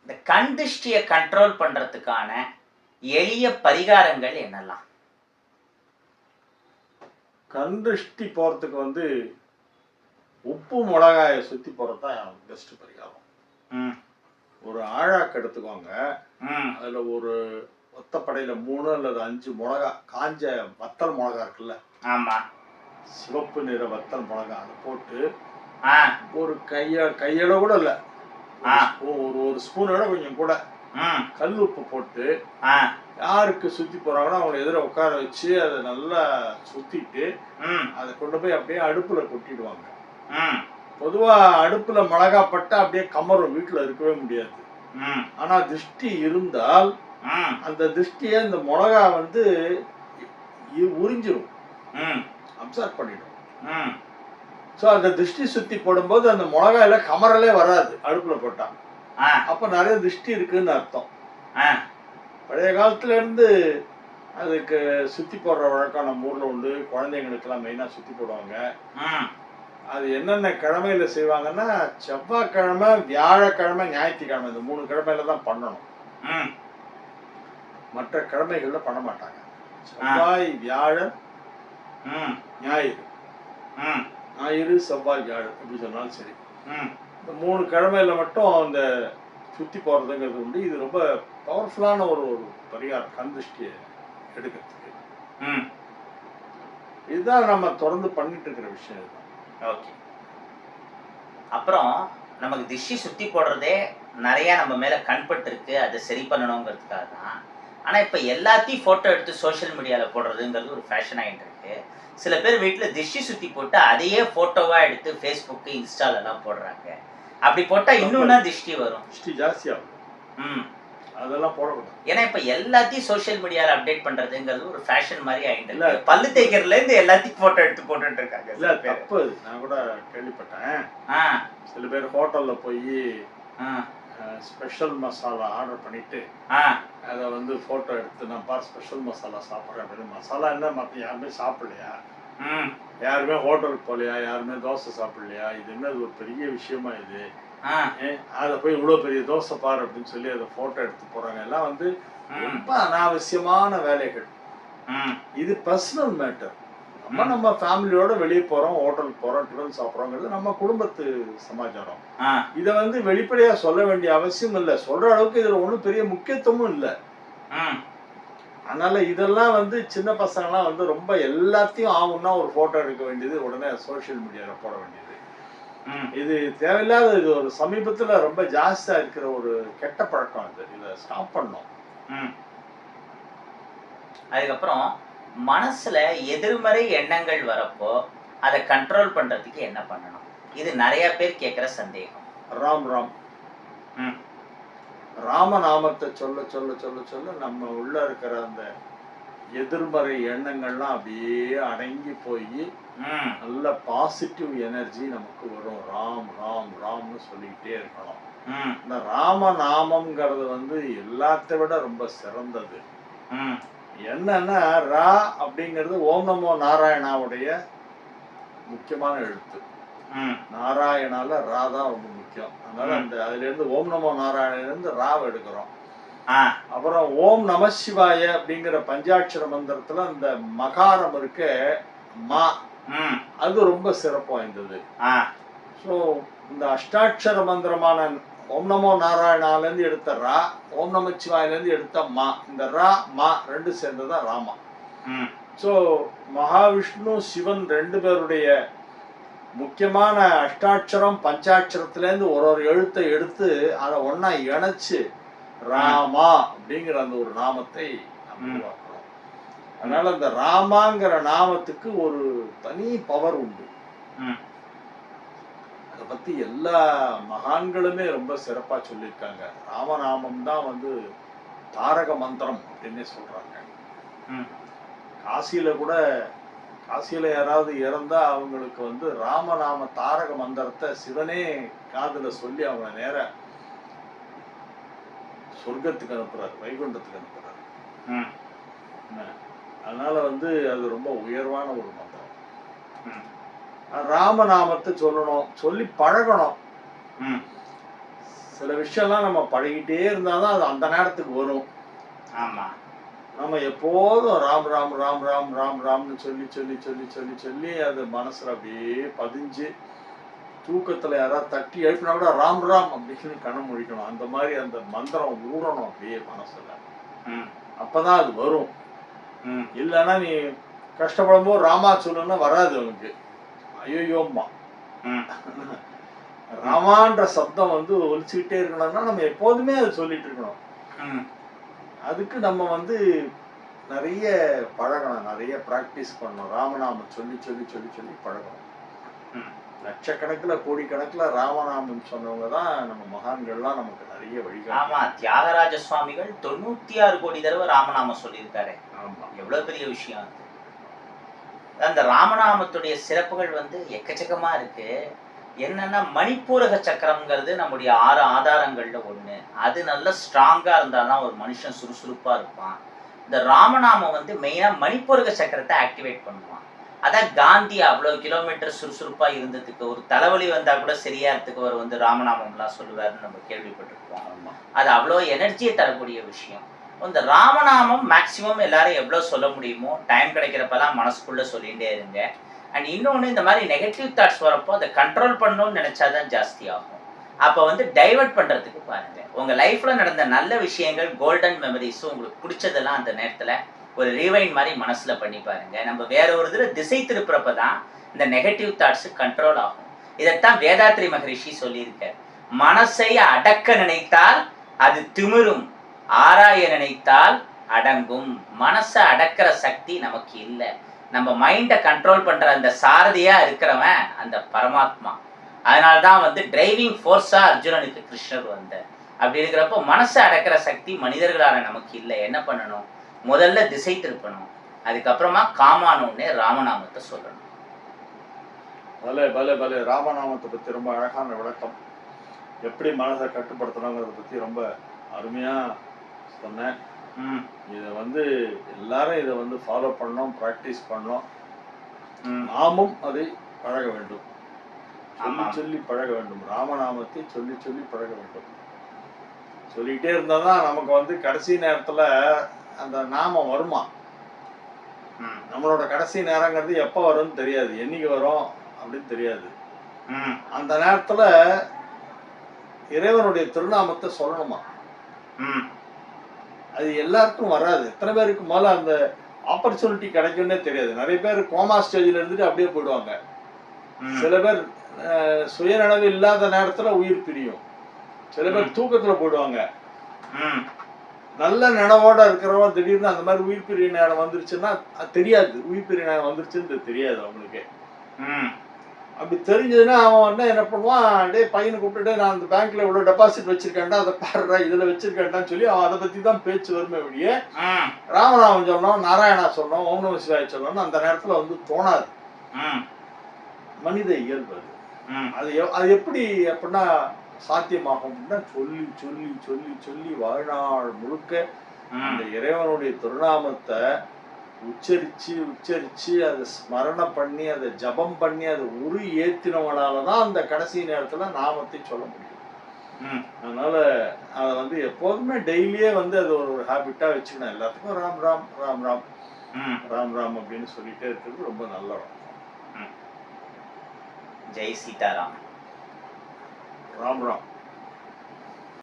இந்த கண் திருஷ்டிய கண்ட்ரோல் பண்றதுக்கான எளிய பரிகாரங்கள் என்னலாம்? கண் திருஷ்டி போறதுக்கு வந்து உப்பு மிளகாயை சுத்தி போறது தான் பெஸ்ட் பரிகாரம். ம். ஒரு ஆழாக்கு எடுத்துக்கோங்க. ம். அதுல ஒரு ஒத்தப்படையில 3 அல்லது 5 மிளகா, காஞ்ச வத்தல் மிளகா இருக்குல்ல, ஆமா. சிவப்பு நிற வத்தல் மிளகா, அதை போட்டு ஆ. ஒரு கையளவு கூட இல்ல, ஆ. ஒரு ஸ்பூனோட கொஞ்சம் கூட ம். கல் உப்பு போட்டு ஆ. யாருக்கு சுத்தி போறாங்களோ அவங்களை எதிர உட்கார வச்சு அதை நல்லா சுத்திட்டு ம். அதை கொண்டு போய் அப்படியே அடுப்புல கொட்டிடுவாங்க. ம். பொதுவா அடுப்புல மிளகா பட்டா அப்படியே கமரும், வீட்டுல இருக்கவே முடியாது. ம். ஆனா திருஷ்டி இருந்தால் ம். அந்த திருஷ்டியை இந்த மிளகா வந்து உறிஞ்சிரும், ம். அப்சர்வ் பண்ணிடும். ம். ஸோ அந்த திருஷ்டி சுத்தி போடும்போது அந்த மிளகாயில கமரலே வராது அடுப்புல போட்டா. ஆ. அப்ப நிறைய திருஷ்டி இருக்குன்னு அர்த்தம். ஆ. பழைய காலத்துல இருந்து அதுக்கு சுத்தி போடுற வழக்கம் நம்ம ஊர்ல உண்டு. குழந்தைங்களுக்கெல்லாம் மெயினா சுத்தி போடுவாங்க. ம். அது என்னென்ன கிழமையில செய்வாங்கன்னா, செவ்வாய்க்கிழமை, வியாழக்கிழமை, ஞாயிற்றுக்கிழமை, இந்த 3 கிழமையில தான் பண்ணணும். ம். மற்ற கிழமைகள்ல பண்ண மாட்டாங்க. செவ்வாய், வியாழன், ம். ஞாயிறு. ம். ஞாயிறு, செவ்வாய், வியாழன் எப்படி சொன்னாலும் சரி. ம். இந்த 3 கிழமையில மட்டும் அந்த சுத்தி போறதுங்கிறது உண்டு. இது ரொம்ப பவர்ஃபுல்லான ஒரு பரிகாரம் கண் திருஷ்டியை எடுக்கிறதுக்கு. ம். இதுதான் நம்ம தொடர்ந்து பண்ணிட்டு இருக்கிற விஷயம். இதுதான். ஓகே. அப்புறம் நமக்கு திஷ்டி சுத்தி போடுறதே நிறைய நம்ம மேல கண்பட்டு இருக்கு, அதை சரி பண்ணணுங்கிறதுக்காக தான். ஆனா இப்ப எல்லாத்தையும் போட்டோ எடுத்து சோஷியல் மீடியால போடுறதுங்கிறது ஒரு ஃபேஷன் ஆயிட்டு இருக்கு. சில பேர் வீட்டுல திஷ்டி சுத்தி போட்டு அதையே போட்டோவா எடுத்து ஃபேஸ்புக், இன்ஸ்டால எல்லாம் போடுறாங்க. அப்படி போட்டா இன்னும்னா திஷ்டி வரும். திருஷ்டி ஜாஸ்தியாகும். ம். அதெல்லாம் போடக்கூடாது. ஏன்னா இப்ப எல்லாத்தையும் சோஷியல் மீடியால அப்டேட் பண்றதுங்கிறது ஒரு ஃபேஷன் மாதிரி ஆயிட்டு இல்ல, இருக்கு. பல்லு தேய்க்கிறதுல இருந்து எல்லாத்தையும் போட்டோ எடுத்து போட்டுட்டு இருக்காங்க. இல்ல தப்பு. நான் கூட கேள்விப்பட்டேன். ஆ. சில பேர் ஹோட்டல்ல போய் ஆ. ஸ்பெஷல் மசாலா ஆர்டர் பண்ணிட்டு ஆ. அதை வந்து போட்டோ எடுத்து நான் பார் ஸ்பெஷல் மசாலா சாப்பிட்றேன் அப்படின்னு. மசாலா என்ன, மற்ற யாருமே சாப்பிடலையா? ம். யாருமே ஹோட்டலுக்கு போகலையா? யாருமே தோசை சாப்பிடலையா? இது என்ன, இது ஒரு பெரிய விஷயமா இது? ஆ. அதை போய் இவ்வளோ பெரிய தோசை பார் அப்படின்னு சொல்லி அதை போட்டோ எடுத்து போறாங்க. எல்லாம் வந்து ரொம்ப அனாவசியமான வேலைகள். ம். இது பர்சனல் மேட்டர். நம்ம ஃபேமிலியோட வெளியே போறோம், ஹோட்டலுக்கு போறோம், டிஃபன் சாப்பிட்றோங்கிறது நம்ம குடும்பத்து சமாச்சாரம். ஆ. இதை வந்து வெளிப்படையா சொல்ல வேண்டிய அவசியம் இல்லை. சொல்ற அளவுக்கு இதுல ஒன்றும் பெரிய முக்கியத்துவமும் இல்லை. ம். அதனால இதெல்லாம் வந்து சின்ன பசங்கள்லாம் வந்து ரொம்ப எல்லாத்தையும் ஆகும்னா ஒரு போட்டோ எடுக்க வேண்டியது, உடனே சோஷியல் மீடியாவில் போட வேண்டியது. இது தேவையில்லாத, இது ஒரு சமீபத்துல ரொம்ப ஜாஸ்தியா இருக்கிற ஒரு கெட்ட பழக்கம். இது, இதை ஸ்டாப் பண்ணணும். அதுக்கப்புறம் மனசுல எதிர்மறை எண்ணங்கள் வரப்போ அதை கண்ட்ரோல் பண்றதுக்கு என்ன பண்ணணும்? இது நிறைய பேர் கேட்கிற சந்தேகம். ராம் ராம். ராமநாமத்தை சொல்ல சொல்ல சொல்ல சொல்ல நம்ம உள்ள இருக்கிற அந்த எதிர்மறை எண்ணங்கள்லாம் அப்படியே அடங்கி போய் நல்ல பாசிட்டிவ் எனர்ஜி நமக்கு வரும். ராம் ராம் ராம்னு சொல்லிக்கிட்டே இருக்கணும். இந்த ராமநாமம்ங்கிறது வந்து எல்லாத்தை விட ரொம்ப சிறந்தது. என்னன்னா, ரா அப்படிங்கிறது ஓம் நமோ நாராயணாவுடைய முக்கியமான எழுத்து. நாராயணால ரா தான் ரொம்ப முக்கியம். அதனால அந்த அதுல இருந்து ஓம் நமோ நாராயண இருந்து ராவ் எடுக்கிறோம். அப்புறம் ஓம் நம சிவாய அப்படிங்கிற பஞ்சாட்சர மந்திரத்துல அந்த மகாரம் இருக்கு, மா, அது ரொம்ப சிறப்பு வாய்ந்தது. ஸோ இந்த அஷ்டாட்சர மந்திரமான ஓம் நமோ நாராயணால இருந்து எடுத்த ரா, ஓம் நம சிவாயில இருந்து எடுத்த மா, இந்த ரா மா ரெண்டு சேர்ந்ததான் ராமா. ஸோ மகாவிஷ்ணு சிவன் ரெண்டு பேருடைய முக்கியமான அஷ்டாட்சரம் பஞ்சாட்சரத்திலேருந்து ஒரு எழுத்தை எடுத்து அதை ஒன்னா இணைச்சு ராமா அப்படிங்கிற அந்த ஒரு நாமத்தை உருவாக்குறோம். அதனால அந்த ராமாங்கிற நாமத்துக்கு ஒரு தனி பவர் உண்டு. அதை பத்தி எல்லா மகான்களுமே ரொம்ப சிறப்பா சொல்லியிருக்காங்க. ராமநாமம் தான் வந்து தாரக மந்திரம் அப்படின்னே சொல்றாங்க. காசியில யாராவது இறந்தா அவங்களுக்கு வந்து ராமநாம தாரக மந்திரத்தை சிவனே காதுல சொல்லி அவங்க நேர சொர்க்கத்துக்கு அனுப்புறாரு, வைகுண்டத்துக்கு அனுப்புறாரு. அதனால வந்து அது ரொம்ப உயர்வான ஒரு மந்திரம். ராமநாமத்தை சொல்லணும், சொல்லி பழகணும். சில விஷயம்லாம் நம்ம பழகிட்டே இருந்தாதான் அது அந்த நேரத்துக்கு வரும். ஆமா. நம்ம எப்போதும் ராம் ராம் ராம் ராம் ராம் ராம்னு சொல்லி சொல்லி சொல்லி சொல்லி சொல்லி அது மனசுல அப்படியே பதிஞ்சு, தூக்கத்துல யாராவது தட்டி எழுப்பினா கூட ராம் ராம் அப்படின்னு கண்ணை முழிக்கணும். அந்த மாதிரி அந்த மந்திரம் ஊறணும் அப்படியே மனசுல. ம். அப்பதான் அது வரும். ம். இல்லைன்னா நீ கஷ்டப்படும் போது ராமா சொல்லுன்னா வராது அவனுக்கு. ஐயோயோம்மா. ம். ராமான்ற சப்தம் வந்து ஒலிச்சுக்கிட்டே இருக்கணும்னா நம்ம எப்போதுமே அது சொல்லிட்டு இருக்கணும். ம். அதுக்கு நம்ம வந்து நிறைய பழகணும், நிறைய ப்ராக்டிஸ் பண்ணணும். ராமநாமம் சொல்லி சொல்லி சொல்லி சொல்லி பழகணும். ம். லட்சக்கணக்கில் கோடிக்கணக்கில் ராமநாமம் சொன்னவங்க தான் நம்ம மகான்கள்லாம் நமக்கு நிறைய வழிகாட்டு. ஆமா, தியாகராஜ சுவாமிகள் 96 கோடி தடவை ராமநாமம் சொல்லியிருக்காரு. ஆமா. எவ்வளவு பெரிய விஷயம் அது. அந்த ராமநாமத்துடைய சிறப்புகள் வந்து எக்கச்சக்கமா இருக்கு. என்னன்னா மணிப்பூரக சக்கரம்ங்கிறது நம்முடைய 6 ஆதாரங்கள்ல ஒண்ணு. அது நல்ல ஸ்ட்ராங்கா இருந்தாதான் ஒரு மனுஷன் சுறுசுறுப்பா இருப்பான். இந்த ராமநாமம் வந்து மெயினா மணிப்பூரக சக்கரத்தை ஆக்டிவேட் பண்ணுவான். அதான் காந்தி அவ்வளவு கிலோமீட்டர் சுறுசுறுப்பா இருந்ததுக்கு, ஒரு தலைவலி வந்தா கூட சரியாகிறதுக்கு அவர் வந்து ராமநாமம்லாம் சொல்லுவாருன்னு நம்ம கேள்விப்பட்டிருப்போம். ஆமா. அது அவ்வளோ எனர்ஜியை தரக்கூடிய விஷயம். இந்த ராமநாமம் மேக்சிமம் எல்லாரும் எவ்வளோ சொல்ல முடியுமோ டைம் கிடைக்கிறப்பெல்லாம் மனசுக்குள்ள சொல்லிகிட்டே இருங்க. அண்ட் இன்னொன்று, இந்த மாதிரி நெகட்டிவ் தாட்ஸ் வரப்போ அதை கண்ட்ரோல் பண்ணணும்னு நினச்சாதான் ஜாஸ்தி ஆகும். அப்போ வந்து டைவர்ட் பண்ணுறதுக்கு பாருங்க. உங்கள் லைஃப்பில் நடந்த நல்ல விஷயங்கள், கோல்டன் மெமரிஸும் உங்களுக்கு பிடிச்சதெல்லாம் அந்த நேரத்தில் ஒரு ரீவைண்ட் மாதிரி மனசில் பண்ணி பாருங்க. நம்ம வேற ஒரு இதில் திசை திருப்புறப்ப தான் இந்த நெகட்டிவ் தாட்ஸு கண்ட்ரோல் ஆகும். இதைத்தான் வேதாத்ரி மகரிஷி சொல்லியிருக்கார். மனசை அடக்க நினைத்தால் அது திமிரும், ஆராய நினைத்தால் அடங்கும். மனசை அடக்கிற சக்தி நமக்கு இல்லை. நம்ம மைண்டை கண்ட்ரோல் பண்ற அந்த சாரதியா இருக்கிறவன் அந்த பரமாத்மா. அதனால்தான் வந்து டிரைவிங் ஃபோர்ஸா அர்ஜுனனுக்கு கிருஷ்ணர் வந்தார். அப்படி இருக்கிறப்போ மனசை அடக்கிற சக்தி மனிதர்களால நமக்கு இல்லை. என்ன பண்ணணும்? முதல்ல திசை திருப்பணும். அதுக்கப்புறமா காமானோன்னு ராமநாமத்தை சொல்லணும். பலே பலே பலே. ராமநாமத்தை பத்தி ரொம்ப அழகான விளக்கம். எப்படி மனசை கட்டுப்படுத்தணுங்கிறத பத்தி ரொம்ப அருமையா சொன்னேன். இதை வந்து எல்லாரும் இதை வந்து ஃபாலோ பண்ணணும், ப்ராக்டிஸ் பண்ணணும். நாமும் அதை பழக வேண்டும். சொல்லி சொல்லி பழக வேண்டும். ராமநாமத்தை சொல்லி சொல்லி பழக வேண்டும். சொல்லிக்கிட்டே இருந்தால் தான் நமக்கு வந்து கடைசி நேரத்தில் அந்த நாமம் வருமா. நம்மளோட கடைசி நேரங்கிறது எப்போ வரும்னு தெரியாது, என்னைக்கு வரும் அப்படின்னு தெரியாது. அந்த நேரத்தில் இறைவனுடைய திருநாமத்தை சொல்லணுமா. அது எல்லாருக்கும் வராது. எத்தனை பேருக்கு மேலே அந்த ஆப்பர்ச்சுனிட்டி கிடைக்கும்னே தெரியாது. நிறைய பேர் கோமா ஸ்டேஜில் இருந்துட்டு அப்படியே போயிடுவாங்க. சில பேர் சுயநனவு இல்லாத நேரத்தில் உயிர் பிரியும். சில பேர் தூக்கத்தில் போயிடுவாங்க. நல்ல நினைவோட இருக்கிறவங்க திடீர்னு அந்த மாதிரி உயிர் பிரிய நேரம் வந்துருச்சுன்னா அது தெரியாது. உயிர் பிரிய நேரம் வந்துருச்சுன்னு தெரியாது அவங்களுக்கு. அப்படி தெரிஞ்சதுன்னா அவன் என்ன பண்ணுவான், டே பையனை கூப்பிட்டுட்டு நான் அந்த பேங்க்ல இவ்வளவு டெபாசிட் வச்சிருக்கேன்டா, அதை பாடுறா, இதுல வச்சிருக்கேன்டான்னு சொல்லி அவன் அதை பத்தி தான் பேச்சு வருமே வெளியே. ராமநாமம் சொன்னோம், நாராயணா சொன்னோம், ஓம் நம சிவாய சொன்னோம்னு அந்த நேரத்துல வந்து தோணாது. மனித இயல்பு அது. அது எப்படி அப்படின்னா சாத்தியமாகும் அப்படின்னா சொல்லி சொல்லி சொல்லி சொல்லி வாழ்நாள் முழுக்க அந்த இறைவனுடைய திருநாமத்தை உச்சரிச்சு உச்சரிச்சு அதை ஸ்மரணம் பண்ணி அதை ஜபம் பண்ணி அதை உரு ஏத்தினவனாலதான் அந்த கடைசி நேரத்துல நாமத்தை சொல்ல முடியும். அதனால அதை வந்து எப்போதுமே டெய்லியே வந்து அது ஒரு ஹேபிட்டா வச்சுக்கணும். எல்லாத்துக்கும் ராம் ராம் ராம் ராம் ராம் ராம் அப்படின்னு சொல்லிட்டே இருக்கிறது ரொம்ப நல்ல. ஜெய் சீதாராம். ராம் ராம்.